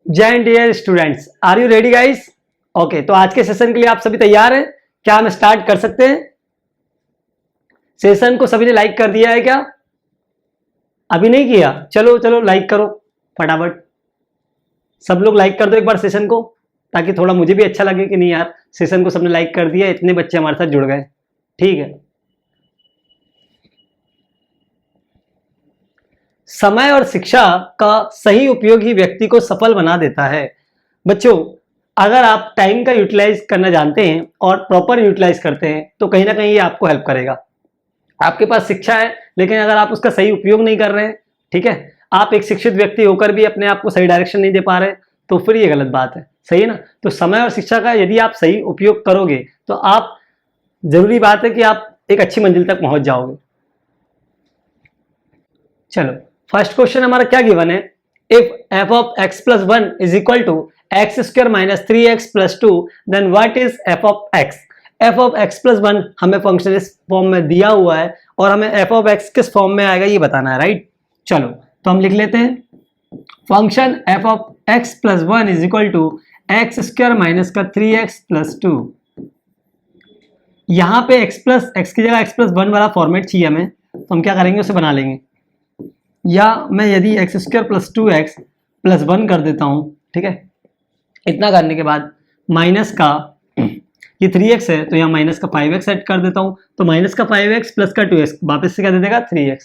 जय Hind dear students, are you ready guys? Okay, तो आज के सेशन के लिए आप सभी तैयार हैं? क्या हम स्टार्ट कर सकते हैं? सेशन को सभी ने लाइक कर दिया है क्या? अभी नहीं किया? चलो चलो लाइक करो फटाफट। सब लोग लाइक कर दो एक बार सेशन को, ताकि थोड़ा मुझे भी अच्छा लगे कि नहीं यार, सेशन को सबने लाइक कर दिया, इतने बच्चे हमारे साथ जुड़ गए। ठीक है। समय और शिक्षा का सही उपयोग ही व्यक्ति को सफल बना देता है। बच्चों, अगर आप टाइम का यूटिलाइज करना जानते हैं और प्रॉपर यूटिलाइज करते हैं तो कहीं ना कहीं ये आपको हेल्प करेगा। आपके पास शिक्षा है लेकिन अगर आप उसका सही उपयोग नहीं कर रहे हैं, ठीक है, आप एक शिक्षित व्यक्ति होकर भी अपने आप को सही डायरेक्शन नहीं दे पा रहे, तो फिर ये गलत बात है। सही है ना? तो समय और शिक्षा का यदि आप सही उपयोग करोगे तो आप, जरूरी बात है कि आप एक अच्छी मंजिल तक पहुंच जाओगे। चलो, फर्स्ट क्वेश्चन हमारा क्या गिवन है? If f of x plus 1 is equal to x square minus 3x plus 2 then what is f of x? f of x plus 1 हमें फंक्शन इस फॉर्म में दिया हुआ है और हमें f of x किस फॉर्म में आएगा ये बताना है, राइट? चलो तो हम लिख लेते हैं function f of x plus 1 is equal to x square minus का 3x plus 2। यहाँ पे x की जगह x plus 1 वाला फॉर्मेट चाहिए हमें, तो हम क्या करेंगे, उसे बना लेंगे। या मैं यदि x square plus 2x plus 1 कर देता हूं, ठीक है, इतना करने के बाद माइनस का ये 3x है तो यहाँ माइनस का 5x ऐड कर देता हूं, तो माइनस का 5x प्लस का 2x वापस से क्या दे देगा 3x,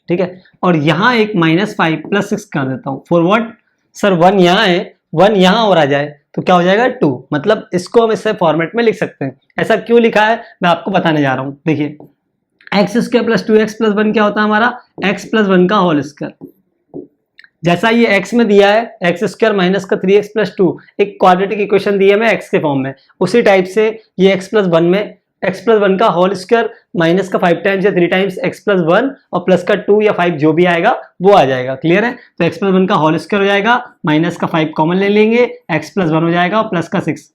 ठीक है। और यहाँ एक -5 प्लस 6 कर देता हूँ। For what sir? 1 यहाँ है, 1 यहाँ और आ जाए तो क्या हो जाएगा 2, मतलब इसको हम इससे फॉर्मेट में लिख सकते हैं। ऐसा क्यों लिखा है मैं आपको बताने जा रहा हूँ। देखिए, x square plus 2x plus 1 क्या होता है हमारा? x प्लस 1 का होल स्क्वायर। जैसा ये x में दिया है एक्स स्क्वायर माइनस का 3x प्लस 2, एक क्वाड्रेटिक इक्वेशन दी है मैं x के फॉर्म में, उसी टाइप से ये x प्लस 1 में x प्लस 1 का होल स्क्वायर माइनस का 5 टाइम्स या 3 टाइम्स x प्लस 1 और प्लस का 2 या 5 जो भी आएगा वो आ जाएगा। क्लियर है? तो x प्लस 1 का होल स्क्वायर हो जाएगा, माइनस का 5 कॉमन ले लेंगे, x प्लस 1 हो जाएगा और प्लस का 6।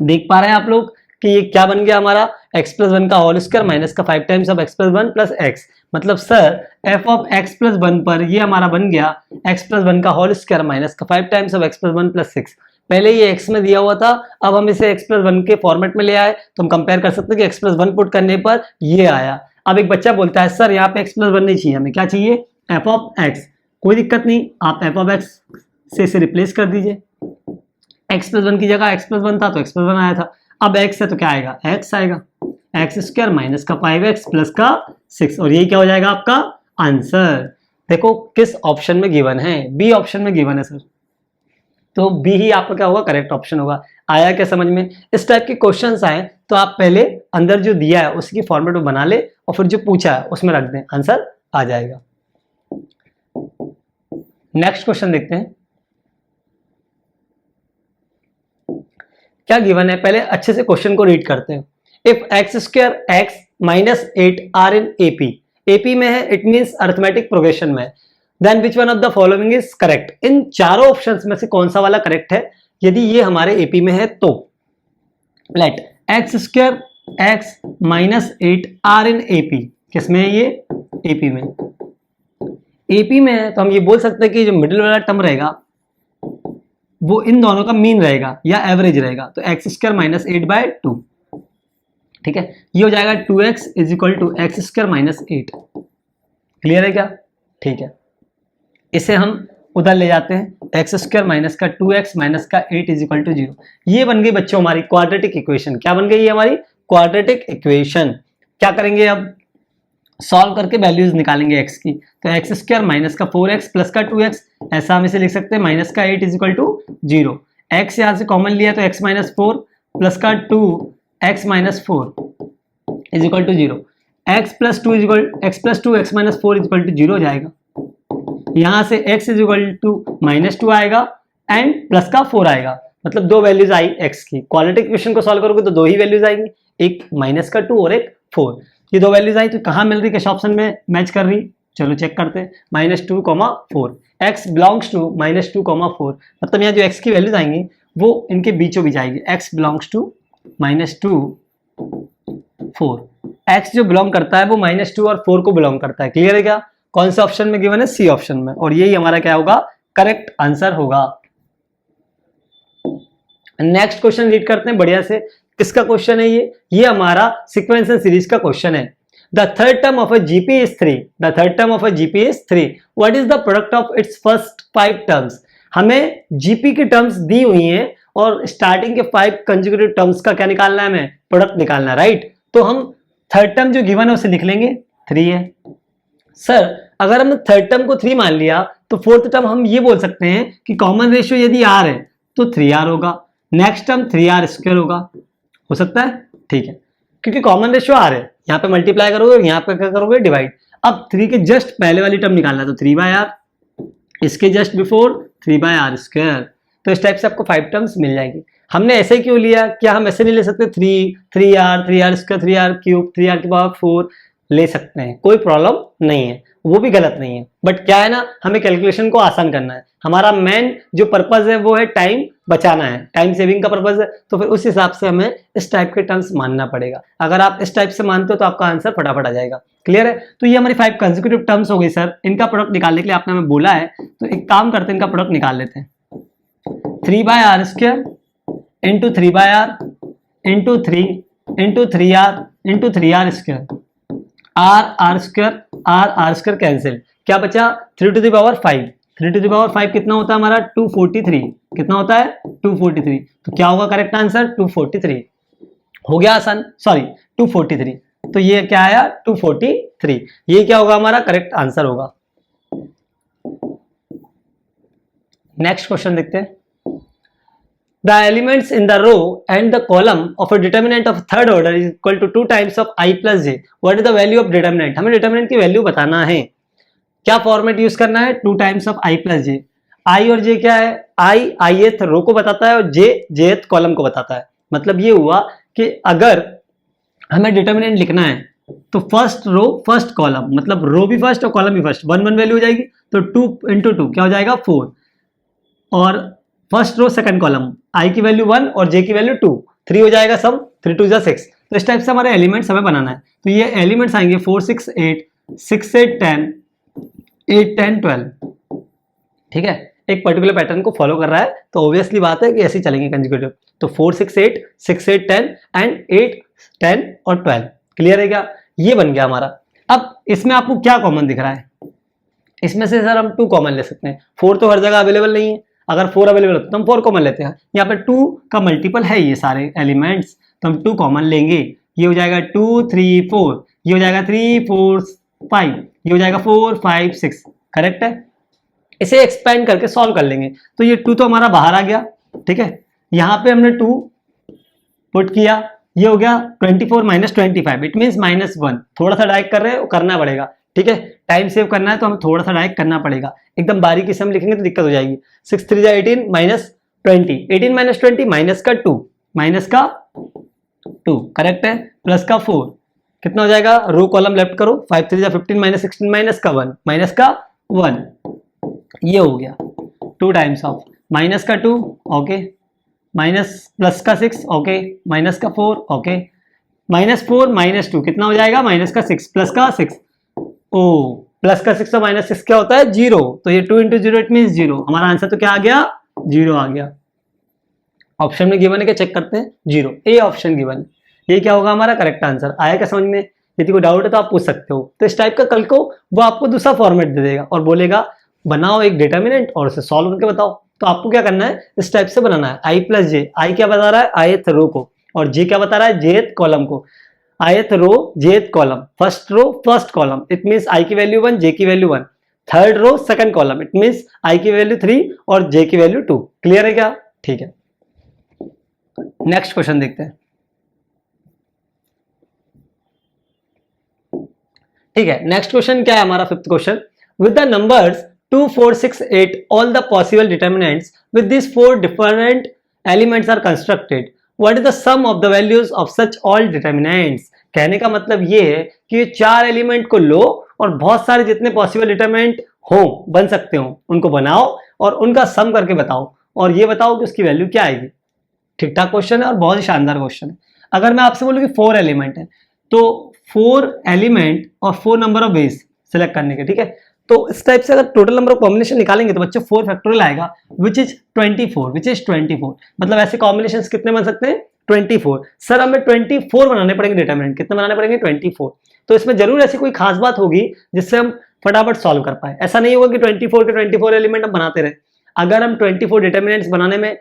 देख पा रहे हैं आप लोग कि ये क्या बन गया हमारा? x प्लस 1 का होल स्क्वायर माइनस का 5 times of x plus 1 plus x। मतलब sir f of x plus 1 पर ये हमारा बन गया x प्लस 1 का होल स्क्वायर माइनस का 5 times of x plus 1 plus 6। पहले ये x में दिया हुआ था, अब हम इसे x प्लस 1 के फॉर्मेट में ले आए तो हम कंपेयर कर सकते हैं कि x प्लस 1 पुट करने पर ये आया। अब एक बच्चा बोलता है सर यहाँ पे x प्लस 1 नहीं चाहिए, हमें क्या चाहिए? f of x। कोई दिक्कत नहीं, आप f ऑफ x से इसे रिप्लेस कर दीजिए। x प्लस 1 की जगह x प्लस 1 था तो x प्लस 1 आया था, अब x है तो क्या आएगा? x आएगा, एक्स स्क्वायर माइनस का 5x प्लस का 6, और ये क्या हो जाएगा आपका आंसर। देखो किस ऑप्शन में गिवन है? बी ऑप्शन में गिवन है सर, तो बी ही आपका क्या होगा? करेक्ट ऑप्शन होगा। आया क्या समझ में? इस टाइप के क्वेश्चंस आए तो आप पहले अंदर जो दिया है उसकी फॉर्मेट में बना ले और फिर जो पूछा है उसमें रख दें, आंसर आ जाएगा। नेक्स्ट क्वेश्चन देखते हैं क्या गिवन है। पहले अच्छे से क्वेश्चन को रीड करते हैं। If X square x minus 8 are in AP, AP में है, इट मींस अरिथमेटिक प्रोग्रेशन में, then which one of the following is correct. इन चारों ऑप्शंस में से कौन सा वाला करेक्ट है यदि ये हमारे एपी में है तो? Let x square x minus 8 are in AP, किसमें है ये? एपी में। एपी में है तो हम ये बोल सकते हैं कि जो मिडिल वाला टर्म रहेगा वो इन दोनों का मीन रहेगा या एवरेज रहेगा, तो एक्स स्क्वायर माइनस 8/2, ठीक है। ये हो जाएगा 2x is equal to x square minus 8। Clear है क्या? ठीक है, इसे हम उधर ले जाते हैं, एक्स स्क्वायर माइनस का 2x माइनस का 8 इज इक्वल टू 0। ये बन गई बच्चों हमारी क्वाड्रेटिक इक्वेशन। क्या बन गई ये हमारी? Quadratic equation. क्या करेंगे अब? सॉल्व करके वैल्यूज निकालेंगे x की, तो एक्स स्क्वायर माइनस का 4x प्लस का 2x, ऐसा हम इसे लिख सकते हैं माइनस का 8 इज इक्वल टू 0। x यहां से कॉमन लिया तो x माइनस 4 प्लस का 2 x minus 4 is equal to 0। x plus 2 x minus 4 is equal to 0 हो जाएगा। यहां से x is equal to minus 2 आएगा एंड प्लस का 4 आएगा, मतलब दो वैल्यूज आई x की। क्वाड्रेटिक इक्वेशन को सॉल्व करोगे तो दो ही वैल्यूज आएंगी, एक माइनस का 2 और एक 4। ये दो वैल्यूज आई तो कहाँ मिल रही? किस ऑप्शन में मैच कर रही? चलो चेक करते हैं। -2, 4 x बिलोंग्स टू -2, 4, मतलब यहाँ जो x की वैल्यूज आएंगी वो इनके बीचों बीच आएगी। x बिलोंग्स टू -2, 4, x जो बिलोंग करता है वो -2 और 4 को बिलोंग करता है। क्लियर है क्या? कौन से ऑप्शन में गिवन है? सी ऑप्शन में, और यही हमारा क्या होगा? करेक्ट आंसर होगा। नेक्स्ट क्वेश्चन रीड करते हैं बढ़िया से। किसका क्वेश्चन है ये हमारा सीक्वेंस सीरीज का क्वेश्चन है। The third term of a GP is 3। The third term of a GP is 3। What is the product of its first 5 terms. हमें जीपी की टर्म्स दी हुई हैं और स्टार्टिंग के 5 कंसेक्यूटिव टर्म्स का क्या निकालना है, हमें प्रोडक्ट निकालना है, राइट। तो हम थर्ड टर्म जो गिवन है उसे लिख लेंगे 3 है। सर अगर हमने थर्ड टर्म को 3 मान लिया तो फोर्थ टर्म हम ये बोल सकते हैं कि कॉमन रेशियो यदि r है तो 3r होगा, नेक्स्ट टर्म 3r² होगा, हो सकता है, ठीक है, क्योंकि कॉमन रेशियो r है, यहाँ पे मल्टीप्लाई करोगे और यहाँ पे क्या करोगे, डिवाइड। अब 3 के जस्ट पहले वाली टर्म निकालना है तो 3/r, इसके जस्ट बिफोर 3/r²। तो इस टाइप से आपको 5 टर्म्स मिल जाएगी। हमने ऐसे क्यों लिया, क्या हम ऐसे नहीं ले सकते 3r 3r², 3r³ 3r⁴ ले सकते हैं, कोई प्रॉब्लम नहीं है, वो भी गलत नहीं है। बट क्या है ना, हमें कैलकुलेशन को आसान करना है, हमारा मेन जो पर्पज है वो है टाइम बचाना है, टाइम सेविंग का पर्पज है, तो फिर उस हिसाब से हमें इस टाइप के टर्म्स मानना पड़ेगा। अगर आप इस टाइप से मानते हो तो आपका आंसर फटाफट आ जाएगा। क्लियर है। तो ये हमारी 5 कंसेक्यूटिव टर्म्स हो गई सर। इनका प्रोडक्ट निकालने के लिए आपने हमें बोला है, तो एक काम करते हैं, इनका प्रोडक्ट निकाल लेते हैं। 3/r² into 3/r into 3 into 3r into 3r², r² cancel, क्या बचा 3⁵। 3⁵ कितना होता है हमारा, 243। कितना होता है, 243। तो क्या होगा करेक्ट आंसर, 243 हो गया आसान, सॉरी 243। तो ये क्या आया 243, ये क्या होगा हमारा करेक्ट आंसर होगा। नेक्स्ट क्वेश्चन देखते हैं। The elements in the row and the column of a determinant of third order is equal to 2 times of i plus j. What is the value of determinant? हमें determinant की value बताना है। क्या format use करना है, 2 times of i plus j। i और j क्या है, i ith रो को बताता है और j jth कॉलम को बताता है। मतलब ये हुआ कि अगर हमें डिटर्मिनेंट लिखना है तो फर्स्ट रो फर्स्ट कॉलम, मतलब रो भी फर्स्ट और कॉलम भी फर्स्ट, 1 1 वैल्यू हो जाएगी, तो 2 इंटू 2 क्या हो जाएगा 4, और first row second column i की वैल्यू 1 और j की वैल्यू 2, 3 हो जाएगा सम, 3 2 6। तो इस टाइप से हमारे एलिमेंट्स हमें बनाना है। तो ये एलिमेंट्स आएंगे 4 6 8 6 8 10 8 10 12, ठीक है, एक पर्टिकुलर पैटर्न को फॉलो कर रहा है, तो ऑब्वियसली बात है कि ऐसे ही चलेंगे कंसेक्यूटिव। तो 4 6 8 6 8 10 एंड 8 10 और 12। क्लियर है क्या, ये बन गया हमारा। अब इसमें आपको क्या कॉमन दिख रहा है, इसमें से सर हम 2 कॉमन ले सकते हैं, 4 तो हर जगह अवेलेबल नहीं है, अगर 4 अवेलेबल होता तो हम 4 कॉमन लेते हैं। यहाँ पे 2 का मल्टीपल है ये सारे एलिमेंट्स, तो हम 2 कॉमन लेंगे, ये हो जाएगा 2 3 4, ये हो जाएगा 3 4 5, ये हो जाएगा 4 5 6, करेक्ट है। इसे एक्सपेंड करके सॉल्व कर लेंगे, तो ये 2 तो हमारा बाहर आ गया, ठीक है, यहाँ पे हमने 2 पुट किया, ये हो गया 24 - 25, इट मीन्स -1। थोड़ा सा डायरेक्ट कर रहे हैं, वो करना पड़ेगा, ठीक है, टाइम सेव करना है तो हमें थोड़ा सा डायरेक्ट करना पड़ेगा, एकदम बारीकी से हम लिखेंगे तो दिक्कत हो जाएगी। 6 3 18 -20, 18 - 20 माइनस का 2 करेक्ट है, प्लस का 4, कितना हो जाएगा, रो कॉलम लेफ्ट करो, 5 3 15 -16 माइनस का 1 ये हो गया 2 टाइम्स ऑफ माइनस का 2, ओके, माइनस प्लस का 6, ओके, माइनस का 4, ओके, -4 - 2 कितना हो जाएगा, माइनस का 6 प्लस का 6, ओ प्लस का 6 और -6 क्या होता है 0, तो ये 2 × 0 इट मीन्स 0। हमारा आंसर तो क्या आ गया, 0 आ गया। ऑप्शन में गिवन है क्या, चेक करते हैं, 0, ए ऑप्शन गिवन है, ये क्या होगा हमारा करेक्ट आंसर। आया क्या समझ में, यदि कोई डाउट है तो आप पूछ सकते हो। तो इस टाइप का कल को वो आपको दूसरा फॉर्मेट दे देगा और बोलेगा बनाओ एक डिटर्मिनेंट और उसे सॉल्व करके बताओ, तो आपको क्या करना है, इस टाइप से बनाना है। i + j, i क्या बता रहा है, ith रो को, और j क्या बता रहा है, jth कॉलम को। ith row jth column, first row first column, it means i की वैल्यू 1 j की value 1, third row second column, it means i की वैल्यू 3 और j की वैल्यू 2। क्लियर है क्या, ठीक है। नेक्स्ट क्वेश्चन देखते हैं, ठीक है। नेक्स्ट क्वेश्चन क्या है हमारा, 5th question, with the numbers 2 4 6 8 all the possible determinants with these 4 different elements are constructed, what is the sum of the values of such all determinants। कहने का मतलब ये है कि ये 4 एलिमेंट को लो और बहुत सारे जितने पॉसिबल डिटरमिनेंट हो बन सकते हो उनको बनाओ और उनका सम करके बताओ और ये बताओ कि उसकी वैल्यू क्या आएगी। ठीक ठाक क्वेश्चन है और बहुत ही शानदार क्वेश्चन है। अगर मैं आपसे बोलूं कि 4 एलिमेंट है तो 4 एलिमेंट और 4 नंबर ऑफ वेज सिलेक्ट करने के, ठीक है। तो इस टाइप से अगर टोटल नंबर ऑफ कॉम्बिनेशन निकालेंगे तो बच्चे 4 फैक्टोरियल आएगा विच इज 24, मतलब ऐसे कॉम्बिनेशन कितने बन सकते हैं 24। सर हमें 24 बनाने पड़ेंगे डिटरमिनेंट, कितने बनाने पड़ेंगे 24। तो इसमें जरूर ऐसी कोई खास बात होगी जिससे हम फटाफट सॉल्व कर पाए। ऐसा नहीं होगा कि 24 के 24 एलिमेंट हम बनाते रहे। अगर हम 24 डिटरमिनेंट्स बनाने में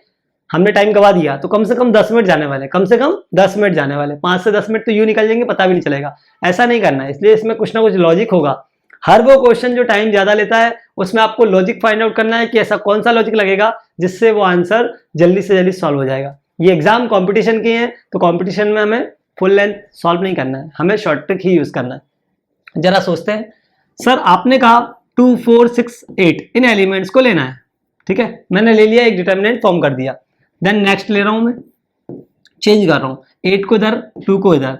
हमने टाइम गवा दिया तो कम से कम 10 मिनट जाने वाले, कम से कम 10 मिनट जाने वाले, 5 से 10 मिनट तो यूं निकल जाएंगे पता भी नहीं चलेगा। ऐसा नहीं करना है, इसलिए इसमें कुछ ना कुछ लॉजिक होगा। हर वो क्वेश्चन जो टाइम ज्यादा लेता है उसमें आपको लॉजिक फाइंड आउट करना है कि ऐसा कौन सा लॉजिक लगेगा जिससे वो आंसर जल्दी से जल्दी सॉल्व हो जाएगा। ये एग्जाम कंपटीशन की है तो कंपटीशन में हमें फुल लेंथ सॉल्व नहीं करना है, हमें शॉर्ट ट्रिक ही यूज करना है। जरा सोचते हैं, सर आपने कहा 2, 4, 6, 8 इन एलिमेंट्स को लेना है, ठीक है, मैंने ले लिया, एक डिटरमिनेंट फॉर्म कर दिया। देन नेक्स्ट ले रहा हूं मैं, चेंज कर रहा हूं, 8 को इधर, 2 को इधर,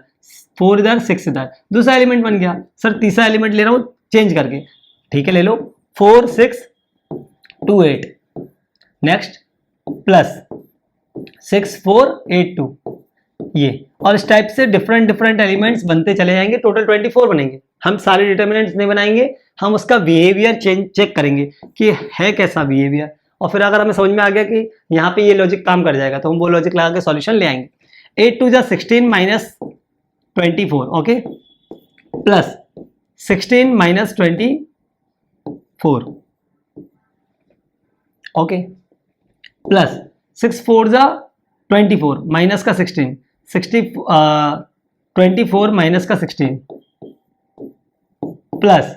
4 इधर, 6 इधर, दूसरा एलिमेंट बन गया। सर तीसरा एलिमेंट ले रहा हूं चेंज करके, ठीक है ले लो, 4, 6, 2, 8, नेक्स्ट प्लस 6, 4, 8, 2, ये। और इस टाइप से डिफरेंट डिफरेंट एलिमेंट्स बनते चले जाएंगे, टोटल 24 बनेंगे। हम सारे डिटरमिनेंट्स नहीं बनाएंगे, हम उसका बिहेवियर चेक करेंगे कि है कैसा बिहेवियर, और फिर अगर हमें समझ में आ गया कि यहाँ पे ये लॉजिक काम कर जाएगा तो हम वो लॉजिक लगा के सॉल्यूशन ले आएंगे। 8 2 जा 16 minus 24, okay, plus 16 minus 24, okay, plus 6 4 जा 24 माइनस का 16, 24 माइनस का 16, प्लस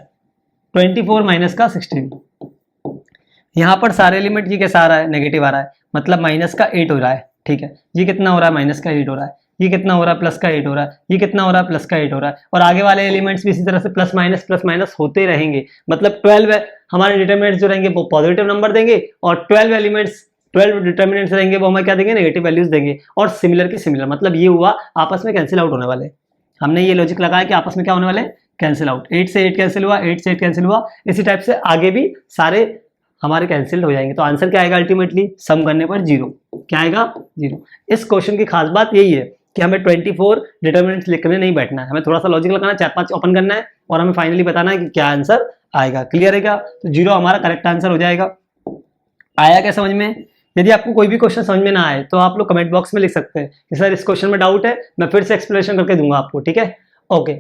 24 माइनस का 16। यहां पर सारे एलिमेंट जी कैसा आ रहा है, नेगेटिव आ रहा है, मतलब माइनस का 8 हो रहा है, ठीक है। ये कितना हो रहा है, माइनस का 8 हो रहा है। ये कितना हो रहा है, प्लस का 8 हो रहा है। ये कितना हो रहा है, प्लस का 8 हो रहा है। और आगे वाले एलिमेंट्स भी इसी तरह से प्लस माइनस होते रहेंगे, मतलब 12 हमारे डिटरमिनेंट्स जो रहेंगे वो पॉजिटिव नंबर देंगे, और 12 डिटरमिनेंट्स रहेंगे वो हमें क्या देंगे, नेगेटिव वैल्यूज देंगे। और सिमिलर की सिमिलर, मतलब ये हुआ आपस में कैंसिल आउट होने वाले। हमने ये लॉजिक लगाया कि आपस में क्या होने वाले, कैंसिल आउट। 8 से 8 कैंसिल हुआ, 8 से 8 कैंसिल हुआ, इसी टाइप से आगे भी सारे हमारे कैंसिल हो जाएंगे। तो आंसर क्या आएगा अल्टीमेटली, सम करने पर 0। क्या आएगा, 0। इस क्वेश्चन की खास बात यही है कि हमें 24 डिटरमिनेंट्स लिखने नहीं बैठना है, हमें थोड़ा सा लॉजिक लगाना है, 4-5 ओपन करना है, और हमें फाइनली बताना है कि क्या आंसर आएगा। क्लियर है क्या? तो 0 हमारा करेक्ट आंसर हो जाएगा। आया क्या समझ में? यदि आपको कोई भी क्वेश्चन समझ में ना आए तो आप लोग कमेंट बॉक्स में लिख सकते हैं कि सर इस क्वेश्चन में डाउट है, मैं फिर से एक्सप्लेनेशन करके दूंगा आपको, ठीक है। ओके,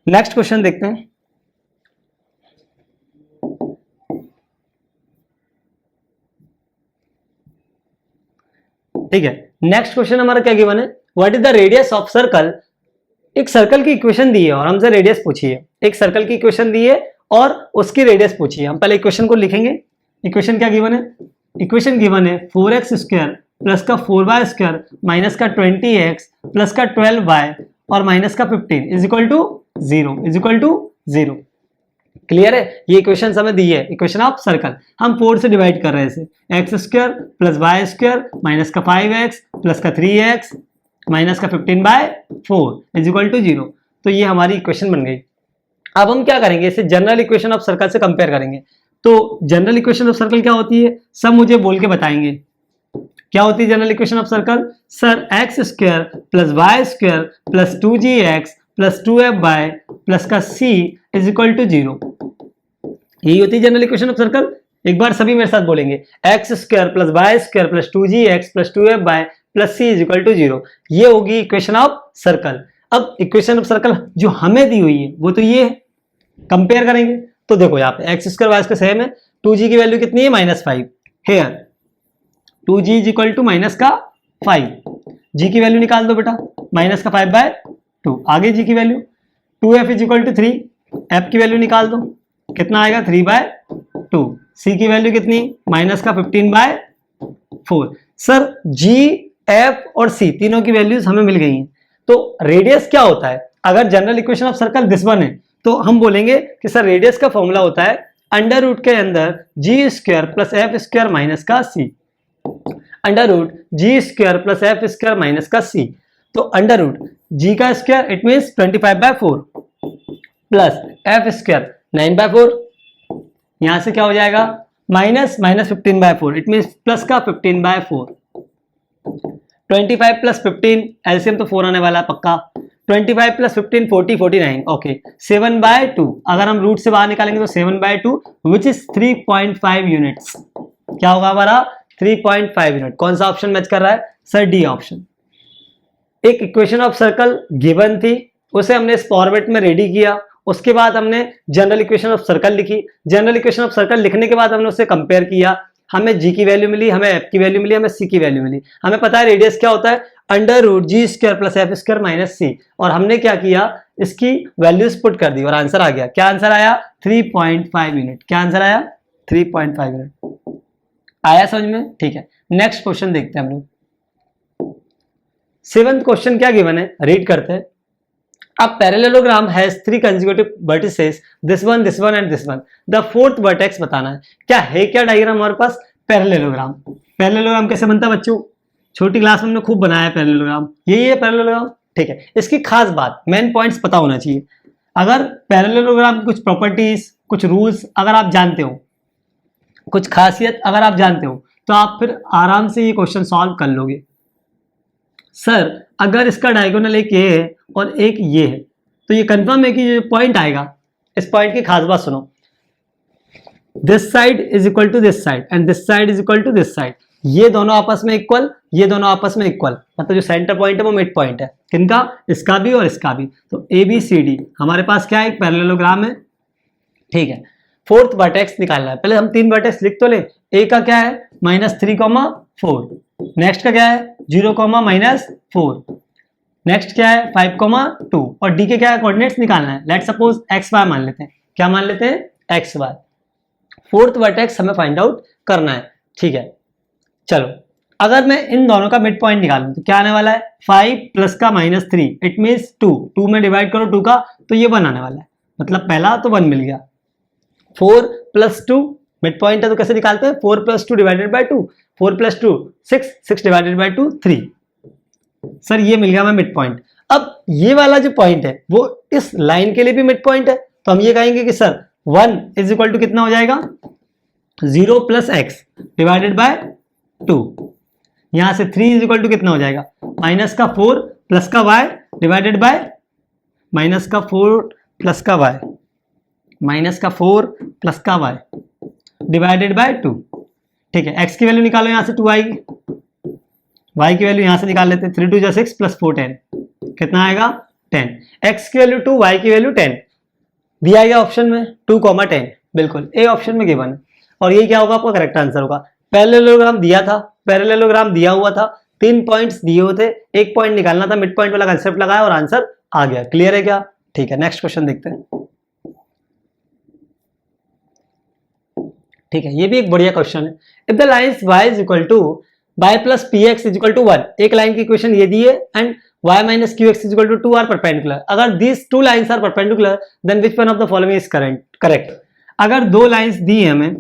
नेक्स्ट क्वेश्चन देखते हैं। ठीक है, नेक्स्ट क्वेश्चन हमारा क्या गिवन है, what is the radius of circle. एक सर्कल की इक्वेशन दी है और हमसे रेडियस पूछी है। एक सर्कल की इक्वेशन दी है और उसकी रेडियस पूछी है। हम पहले इक्वेशन को लिखेंगे। इक्वेशन क्या गिवन है, इक्वेशन गिवन है 4x स्क्वायर प्लस का 4y स्क्वायर माइनस का 20x प्लस का 12y और माइनस का 15 इज इक्वल टू 0। क्लियर है? ये इक्वेशन हमें दी है, इक्वेशन ऑफ सर्कल। हम 4 से डिवाइड कर रहे हैं इसे, x square plus y square minus का 5x प्लस का 3x माइनस का 15/4 इज इक्वल टू 0। तो ये हमारी इक्वेशन बन गई। अब हम क्या करेंगे, इसे जनरल इक्वेशन ऑफ सर्कल से कंपेयर करेंगे। तो जनरल इक्वेशन ऑफ सर्कल क्या होती है, सब मुझे बोल के बताएंगे। क्या होती है general equation of circle? Sir x square plus y square plus 2gx plus 2fy plus का c इज इक्वल टू 0। यही होती है जनरल इक्वेशन ऑफ सर्कल। एक बार सभी मेरे साथ बोलेंगे, x square plus y square plus 2gx plus 2fy plus c is equal to 0। ये होगी इक्वेशन ऑफ सर्कल। अब इक्वेशन ऑफ सर्कल जो हमें दी हुई है वो तो ये है, कंपेयर करेंगे। तो देखो यहाँ पे x square y square same है, 2g की वैल्यू कितनी है, -5। Here 2g is equal to minus का 5, g की वैल्यू निकाल दो बेटा, माइनस का 5/2। आगे g की value 2f is equal to 3, f की वैल्यू निकाल दो, कितना आएगा 3/2। c की वैल्यू कितनी, माइनस का 15/4। सर g, f और c तीनों की वैल्यूज हमें मिल गई हैं। तो रेडियस क्या होता है, अगर general equation of circle this one है तो हम बोलेंगे कि सर रेडियस का फॉर्मूला होता है अंडर रूट के अंदर g square plus F square minus का c, under root g square plus F square minus का c। तो अंडर रूट g का square it means 25/4 plus F square 9/4, यहां से क्या हो जाएगा माइनस 15/4 इट मींस प्लस का 15/4। 25 प्लस 15 एलसीएम तो 4 आने वाला है पक्का, 25 प्लस 15 40 49 ओके 7/2 अगर हम रूट से बाहर निकालेंगे तो 7/2 विच इज 3.5 यूनिट्स। क्या होगा हमारा 3.5 यूनिट। कौन सा ऑप्शन मैच कर रहा है सर डी ऑप्शन। एक इक्वेशन ऑफ सर्कल गिवन थी उसे हमने इस फॉर्मेट में रेडी किया, उसके बाद हमने जनरल इक्वेशन ऑफ सर्कल लिखी, जनरल इक्वेशन ऑफ सर्कल लिखने के बाद हमने उसे कंपेयर किया, हमें जी की वैल्यू मिली, हमें एफ की वैल्यू मिली, हमें सी की वैल्यू मिली। हमें पता है रेडियस क्या होता है under root G square plus F square minus C, और हमने क्या किया इसकी वैल्यूज पुट कर दी और आंसर आ गया। क्या आंसर आया 3.5 यूनिट। क्या आंसर आया 3.5 यूनिट। आया समझ में? ठीक है, नेक्स्ट क्वेश्चन देखते हैं हम लोग। 7th क्वेश्चन क्या गिवन है रीड करते हैं। A parallelogram has 3 consecutive vertices, this one and this one. The 4th vertex बताना है। क्या है क्या डायग्राम हमारे पास पैरेललोग्राम। पैरेललोग्राम कैसे बनता है बच्चों, छोटी क्लास में हमने खूब बनाया है पैरेललोग्राम। यही है पैरेललोग्राम, ठीक है। इसकी खास बात मेन पॉइंट्स पता होना चाहिए। अगर पैरेललोग्राम की कुछ प्रॉपर्टीज कुछ रूल्स अगर आप जानते हो, कुछ खासियत अगर आप जानते हो, तो आप फिर आराम से ये क्वेश्चन सॉल्व कर लोगे। सर अगर इसका डायगोनल एक ये है और एक ये है तो ये कंफर्म है कि ये पॉइंट आएगा। इस पॉइंट की खास बात सुनो, this side is equal to this side and this side is equal to this side. ये दोनों आपस में इक्वल, ये दोनों आपस में इक्वल, मतलब जो सेंटर पॉइंट है वो मिड पॉइंट है। किनका? इसका भी और इसका भी। तो ए बी सी डी हमारे पास क्या है एक पैरेललोग्राम है, ठीक है। 4th वर्टेक्स निकालना है। पहले हम 3 वर्टेक्स लिख तो ले। ए का क्या है -3,4, नेक्स्ट का क्या है 0, -4, नेक्स्ट क्या है 5,2 और डी के क्या है कोऑर्डिनेट्स निकालना है। लेट सपोज एक्स वाई मान लेते हैं। क्या मान लेते हैं एक्स वाई। 4th वर्टेक्स हमें फाइंड आउट करना है, ठीक है। चलो अगर मैं इन दोनों का मिड पॉइंट निकालूं तो क्या आने वाला है 5 प्लस का -3 इट मीन्स 2 में डिवाइड करो 2 का तो ये 1 आने वाला है, मतलब पहला तो 1 मिल गया। 4 + 2 मिड पॉइंट है तो कैसे निकालते हैं 4 + 2 divided by 2, 4 + 2 6 divided by 2 3। Sir ये मिल गया हमें मिड पॉइंट। अब ये वाला जो पॉइंट है वो इस लाइन के लिए भी मिड पॉइंट है, तो हम ये कहेंगे कि सर 1 इज इक्वल टू कितना हो जाएगा 0 + x डिवाइडेड बाय 2। यहां से 3 इज इक्वल टू कितना हो जाएगा -4 + का y डिवाइडेड बाय -4 + का y -4 + का y डिवाइडेड बाय 2, ठीक है। x की वैल्यू निकालो यहां से 2 आएगी, y की वैल्यू यहां से निकाल लेते हैं 3 × 2 = 6 + 4 10 कितना आएगा 10। x की वैल्यू 2 y की वैल्यू 10 दिया गया ऑप्शन में 2, 10 बिल्कुल ए ऑप्शन में गिवन है। और ये क्या होगा आपका करेक्ट आंसर होगा। पैरेललोग्राम दिया था, पैरेललोग्राम दिया हुआ था, 3 पॉइंट्स दिए हुए थे, एक पॉइंट निकालना था, मिड पॉइंट वाला कंसेप्ट लगाया और आंसर आ गया। क्लियर है क्या? ठीक है, नेक्स्ट क्वेश्चन देखते हैं। ठीक है, ये भी एक बढ़िया क्वेश्चन है। If the lines y is equal to y + px is equal to 1, एक लाइन की इक्वेशन ये दी है and y - qx is equal to 2 are perpendicular. अगर these 2 lines are perpendicular then which one of the following is correct. अगर 2 lines दी है हमें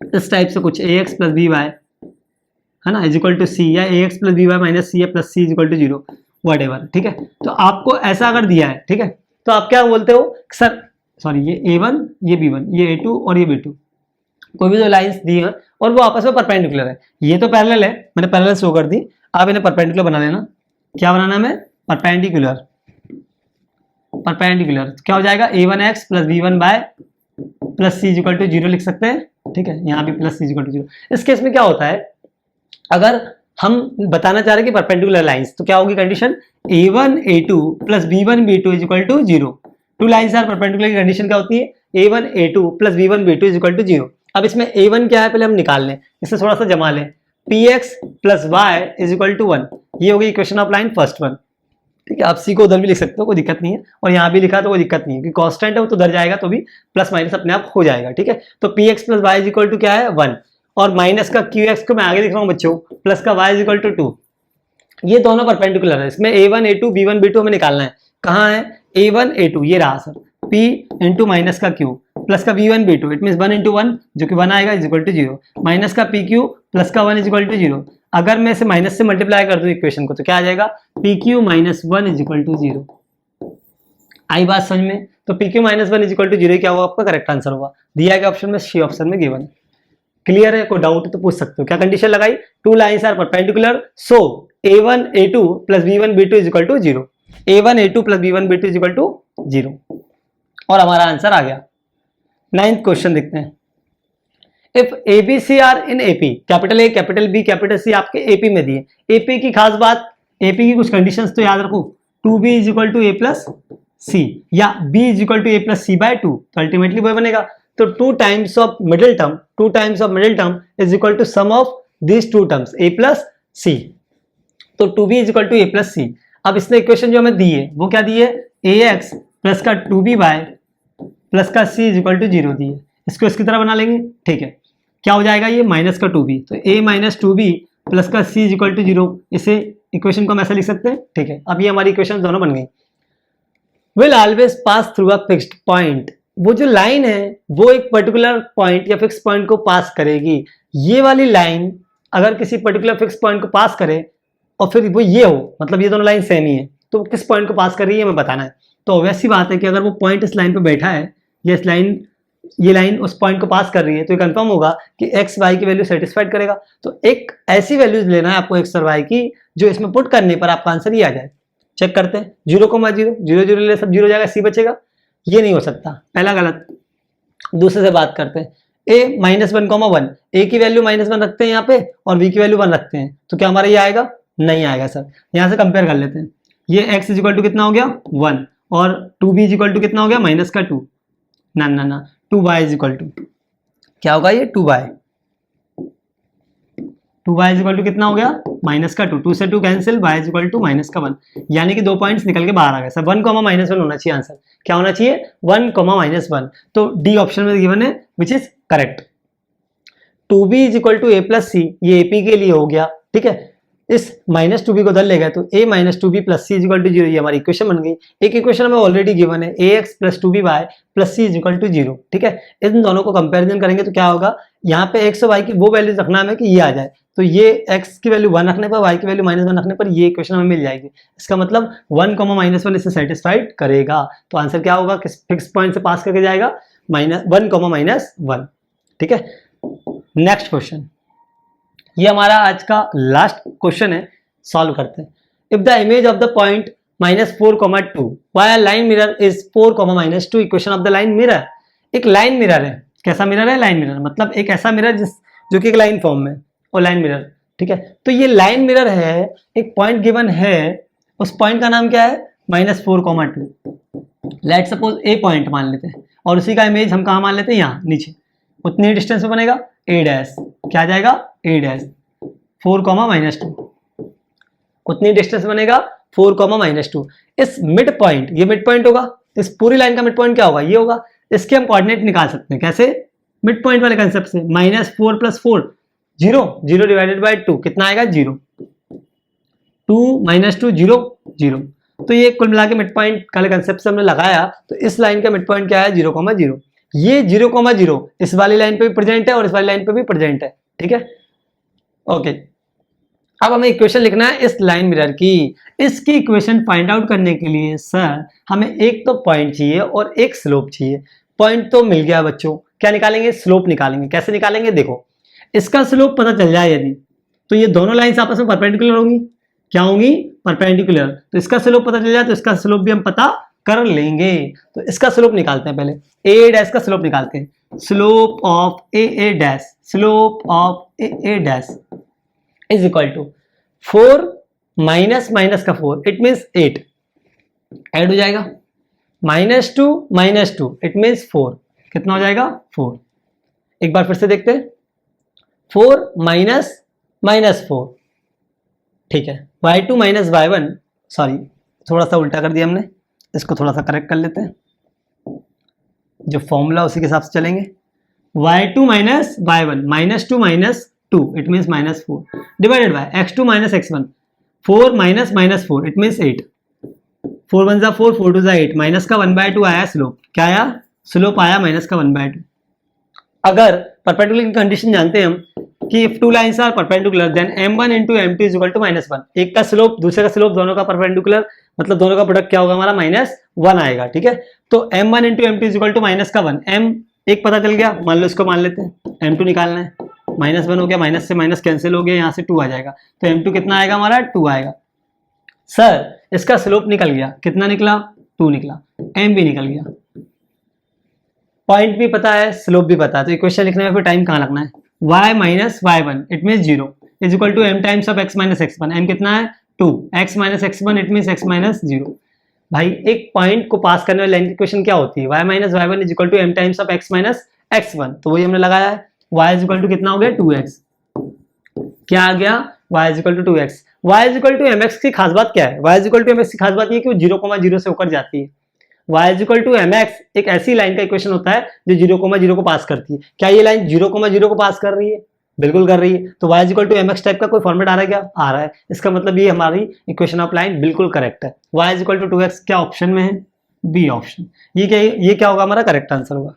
इस टाइप से कुछ ax + by है ना इज इक्वल टू c, या ax + by - c + c is equal to 0 whatever, ठीक है। तो आपको ऐसा अगर दिया है, ठीक है, तो आप क्या बोलते हो सर सॉरी ये a1 ये b1 ये a2 और ये b2, कोई भी 2 लाइंस दी हैं और वो आपस में परपेंडिकुलर है। ये तो पैरेलल है, मैंने पैरेलल शो कर दी, आप इन्हें परपेंडिकुलर बना लेना। क्या बनाना है हमें परपेंडिकुलर। तो क्या हो जाएगा a1x + b1y + c equal to 0 लिख सकते हैं, ठीक है। यहाँ भी + c इक्वल टू 0। इस केस में क्या होता है अगर हम बताना चाह रहे हैं कि परपेंडिकुलर लाइंस तो क्या होगी condition a1 a2 + b1 b2 is equal to 0। 2 lines are perpendicular की कंडीशन क्या होती है a1 a2 + b1 b2 is equal to 0। अब इसमें a1 क्या है पहले हम निकाल लें, इसे थोड़ा सा जमा लें। px + y is equal to 1, ये होगी equation of line first one, ठीक है। आप c को उधर भी लिख सकते हो, कोई दिक्कत नहीं है, और यहाँ भी लिखा तो कोई दिक्कत नहीं है क्योंकि कांस्टेंट है वो तो उधर जाएगा तो भी प्लस माइनस अपने आप हो जाएगा, ठीक है। तो px + y is equal to क्या है 1, और माइनस का qx को मैं आगे लिख रहा हूँ बच्चों, प्लस का y इज इक्वल टू 2। ये दोनों परपेंडिकुलर है। इसमें a1 a2 b1 b2 हमें निकालना है। कहाँ है a1 a2 ये रहा सर, p इंटू माइनस का q प्लस का b1 b2 इट मीन 1 × 1 जो कि 1 आएगा इज इक्वल टू 0, माइनस का pq प्लस का 1 इज इक्वल टू 0। अगर मैं इसे माइनस से मल्टीप्लाई कर दूं इक्वेशन को तो क्या आ जाएगा pq - 1 इज इक्वल टू 0। आई बात समझ में? तो pq - 1 इज इक्वल टू 0 क्या होगा आपका करेक्ट आंसर होगा। दिया गया ऑप्शन में सी ऑप्शन में गिवन। क्लियर है? कोई डाउट तो पूछ सकते हो। क्या कंडीशन लगाई 2 lines are perpendicular so a1 a2 + b1 b2 is equal to 0। a1 a2 plus b1 b2 is equal to 0 और हमारा आंसर आ गया। 9th क्वेश्चन देखते हैं। If A B C are in AP, capital A capital B capital C आपके AP में दिए, AP की खास बात, एपी की कुछ कंडीशंस तो याद रखो, 2b is equal to A plus C या b is equal to A plus C by 2, तो अल्टीमेटली वही बनेगा। तो 2 times of middle term is equal to sum of this 2 terms a plus C, तो 2b is equal to A plus C. अब इसने equation जो हमें दी है वो क्या दी है, ax प्लस का 2b बाय प्लस का c इज इक्वल टू 0 दी है। इसको इसकी तरह बना लेंगे, ठीक है। क्या हो जाएगा ये माइनस का 2b, तो a माइनस 2b प्लस का c इज इक्वल टू 0, इसे इक्वेशन को हम ऐसे लिख सकते हैं, ठीक है। अब ये हमारी इक्वेशन दोनों बन गई। Will always pass through a fixed point, वो जो लाइन है वो एक पर्टिकुलर पॉइंट या फिक्स पॉइंट को पास करेगी। ये वाली लाइन अगर किसी पर्टिकुलर फिक्स पॉइंट को पास करे और फिर वो ये हो, मतलब ये दोनों लाइन सेम ही है, तो किस पॉइंट को पास कर रही है हमें बताना है। तो ऑब्वियस सी बात है कि अगर वो पॉइंट इस लाइन पे बैठा है या इस लाइन, ये लाइन उस पॉइंट को पास कर रही है, तो ये कंफर्म होगा कि एक्स वाई की वैल्यू सेटिस्फाइड करेगा। तो एक ऐसी वैल्यूज लेना है आपको एक्स और वाई की जो इसमें पुट करने पर आपका आंसर ये आ जाए। चेक करते हैं, 0,0 0 0 ले, सब 0 जाएगा, सी बचेगा, ये नहीं हो सकता, पहला गलत। दूसरे से बात करते हैं, a माइनस 1,1, a की वैल्यू -1 रखते हैं यहाँ पे और b की वैल्यू 1 रखते हैं, तो क्या हमारा ये आएगा, नहीं आएगा सर। यहाँ से कंपेयर कर लेते हैं, ये x इज इक्वल टू कितना हो गया 1 और 2b इज इक्वल टू कितना हो गया -2, ना 2y इज इक्वल टू क्या होगा, ये 2y इज इक्वल टू कितना हो गया -2, 2 से 2 cancel, y is equal to -1, यानी कि 2 पॉइंट्स निकल के बाहर आ गए सर। 1, -1 होना चाहिए आंसर, क्या होना चाहिए 1, -1, तो डी ऑप्शन में गिवन है which is correct. 2b is equal टू a प्लस सी, ये एपी के लिए हो गया, ठीक है। इस -2b को उधर ले गए तो a minus 2b plus C is equal to 0, ये हमारी इक्वेशन बन गई। एक इक्वेशन हमें ऑलरेडी गिवन है, ax plus 2b y plus C is equal to 0, ठीक है। इन दोनों को कंपैरिजन करेंगे तो क्या होगा, यहाँ पे x और y की वो वैल्यूज रखना हमें कि ये आ जाए, तो ये x की वैल्यू 1 रखने पर, y की वैल्यू -1 रखने पर ये इक्वेशन हमें मिल जाएगी। इसका मतलब 1, -1 इसे सेटिस्फाइड करेगा, तो आंसर क्या होगा, किस फिक्स पॉइंट से पास करके जाएगा, -1, -1, ठीक है। नेक्स्ट क्वेश्चन, ये हमारा आज का लास्ट क्वेश्चन है, सॉल्व करते हैं। If the image of the point -4,2 by line mirror is 4, -2, equation of the line mirror. एक लाइन मिरर है, कैसा मिरर है, लाइन मिरर, मतलब एक ऐसा मिरर जो कि एक लाइन फॉर्म में, और लाइन मिरर, ठीक है। तो ये लाइन मिरर है, एक पॉइंट गिवन है, उस पॉइंट का नाम क्या है, -4,2। लेट सपोज ए पॉइंट मान लेते हैं और उसी का इमेज हम कहाँ मान लेते हैं, यहाँ नीचे, उतनी डिस्टेंस पे बनेगा a डैश, क्या आ जाएगा a डैश 4, -2, उतनी डिस्टेंस बनेगा 4, -2। इस मिड पॉइंट, ये मिड पॉइंट होगा, इस पूरी लाइन का मिड पॉइंट क्या होगा, ये होगा। इसके हम कोऑर्डिनेट निकाल सकते हैं, कैसे, मिड पॉइंट वाले कंसेप्ट से, -4 + 4 0, 0 डिवाइडेड बाय 2 कितना आएगा 0, 2 - 2 0 0। तो ये कुल मिला के मिड पॉइंट वाले कंसेप्ट से हमने लगाया, तो इस लाइन का मिड पॉइंट क्या है 0,0। ये 0,0 इस वाली लाइन पे भी प्रेजेंट है और इस वाली लाइन पे भी प्रेजेंट है, ठीक है, ओके। अब हमें इक्वेशन लिखना है इस लाइन मिरर की। इसकी इक्वेशन फाइंड आउट करने के लिए सर हमें एक तो पॉइंट चाहिए और एक स्लोप चाहिए। पॉइंट तो मिल गया बच्चों, क्या निकालेंगे, स्लोप निकालेंगे। कैसे निकालेंगे, देखो, इसका स्लोप पता चल जाए यदि, तो ये दोनों लाइंस आपस में परपेंडिकुलर होंगी, क्या होंगी, परपेंडिकुलर। तो इसका स्लोप पता चल जाए तो इसका स्लोप भी हम पता कर लेंगे। तो इसका स्लोप निकालते हैं, पहले a डैश का स्लोप निकालते हैं। Slope of a dash, slope of a dash is equal to 4 minus का 4, इट मीन्स 8 ऐड हो जाएगा, -2 इट मीन्स 4, कितना हो जाएगा 4। एक बार फिर से देखते हैं, 4 -4, ठीक है, y2 - y1, सॉरी थोड़ा सा उल्टा कर दिया हमने, इसको थोड़ा सा करेक्ट कर लेते हैं, जो फॉर्मूला उसी के हिसाब से चलेंगे। y2 - y1, -2 it means -4 divided by x2 - x1, 4 -4 it means 8, 4 1 = 4, 4 2 = 8, minus का 1/2 आया स्लोप, क्या आया, स्लोप आया -1/2। अगर परपेंडिकुलर की कंडीशन जानते हैं हम कि if two lines are perpendicular then m1 × m2 is equal to -1। एक का स्लोप दूसरे का स्लोप दोनों का परपेंडिकुलर, मतलब दोनों का प्रोडक्ट क्या होगा हमारा -1 आएगा, ठीक है। तो m1 × m2 is equal to -1, m एक पता चल गया, मान लो इसको मान लेते हैं, m2 निकालना है, -1 हो गया, माइनस से माइनस कैंसिल हो गया, यहाँ से 2 आ जाएगा, तो m2 कितना आएगा हमारा 2 आएगा। सर इसका स्लोप निकल गया, कितना निकला 2 निकला, m भी निकल गया, पॉइंट भी पता है, स्लोप भी पता है, तो इक्वेशन लिखने में फिर टाइम कहाँ लगना है, y minus y one it mean 0 is equal to m times of x minus x one, m कितना है 2, x minus x one it mean x minus 0। भाई एक पॉइंट को पास करने वाली लाइन की इक्वेशन क्या होती है, y minus y one is equal to m times of x minus x one, तो वही हमने लगाया है, y इज इक्वल टू कितना हो गया 2x, क्या आ गया y is equal to 2x। y is equal to mx की खास बात क्या है, y is equal to mx की खास बात ये कि वो 0,0 से होकर जाती है, y is equal to mx एक ऐसी लाइन का इक्वेशन होता है जो 0,0 को पास करती है। क्या ये लाइन 0,0 को पास कर रही है, बिल्कुल कर रही है, तो y is equal to mx type का कोई फॉर्मेट आ रहा है क्या, आ रहा है, इसका मतलब ये हमारी इक्वेशन ऑफ लाइन बिल्कुल करेक्ट है। y is equal to 2x क्या ऑप्शन में है, बी ऑप्शन, ये क्या होगा हमारा करेक्ट आंसर होगा।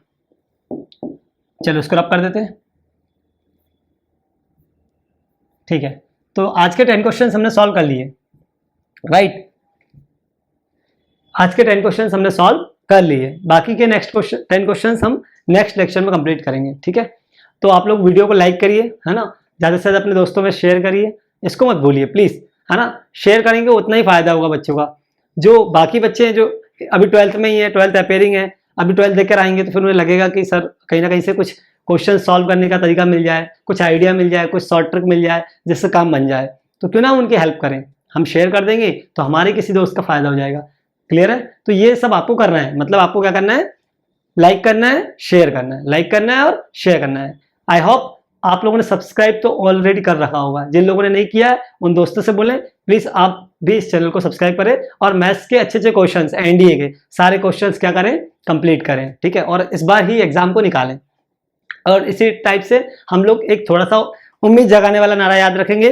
चलो इसको रब कर देते हैं, ठीक है। तो आज के 10 क्वेश्चंस हमने सॉल्व कर लिए, राइट, आज के 10 क्वेश्चंस हमने सॉल्व कर लिए, बाकी के नेक्स्ट 10 क्वेश्चंस हम नेक्स्ट लेक्चर में कंप्लीट करेंगे, ठीक है। तो आप लोग वीडियो को लाइक करिए, है ना, ज़्यादा से ज़्यादा अपने दोस्तों में शेयर करिए, इसको मत भूलिए प्लीज़, है ना, शेयर करेंगे उतना ही फायदा होगा बच्चों का। जो बाकी बच्चे हैं जो अभी 12th में ही है, 12th अपेयरिंग है, अभी 12th देकर आएंगे तो फिर उन्हें लगेगा कि सर कहीं ना कहीं से कुछ क्वेश्चन सॉल्व करने का तरीका मिल जाए, कुछ आइडिया मिल जाए, कुछ शॉर्ट ट्रिक मिल जाए जिससे काम बन जाए, तो क्यों ना उनकी हेल्प करें, हम शेयर कर देंगे तो हमारे किसी दोस्त का फायदा हो जाएगा। क्लियर है, तो ये सब आपको करना है, मतलब आपको क्या करना है, लाइक करना है, शेयर करना है, लाइक करना है और शेयर करना है। आई होप आप लोगों ने सब्सक्राइब तो ऑलरेडी कर रखा होगा, जिन लोगों ने नहीं किया है उन दोस्तों से बोलें प्लीज आप भी इस चैनल को सब्सक्राइब करें और मैथ्स के अच्छे अच्छे क्वेश्चंस, एनडीए के सारे क्वेश्चंस क्या करें, कंप्लीट करें, ठीक है, और इस बार ही एग्जाम को निकालें। और इसी टाइप से हम लोग एक थोड़ा सा उम्मीद जगाने वाला नारा याद रखेंगे,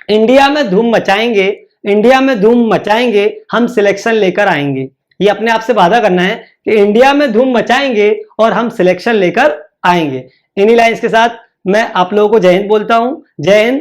इंडिया में धूम मचाएंगे, इंडिया में धूम मचाएंगे, हम सिलेक्शन लेकर आएंगे। ये अपने आप से वादा करना है कि इंडिया में धूम मचाएंगे और हम सिलेक्शन लेकर आएंगे। इन्हीं लाइंस के साथ मैं आप लोगों को जय हिंद बोलता हूं, जय हिंद,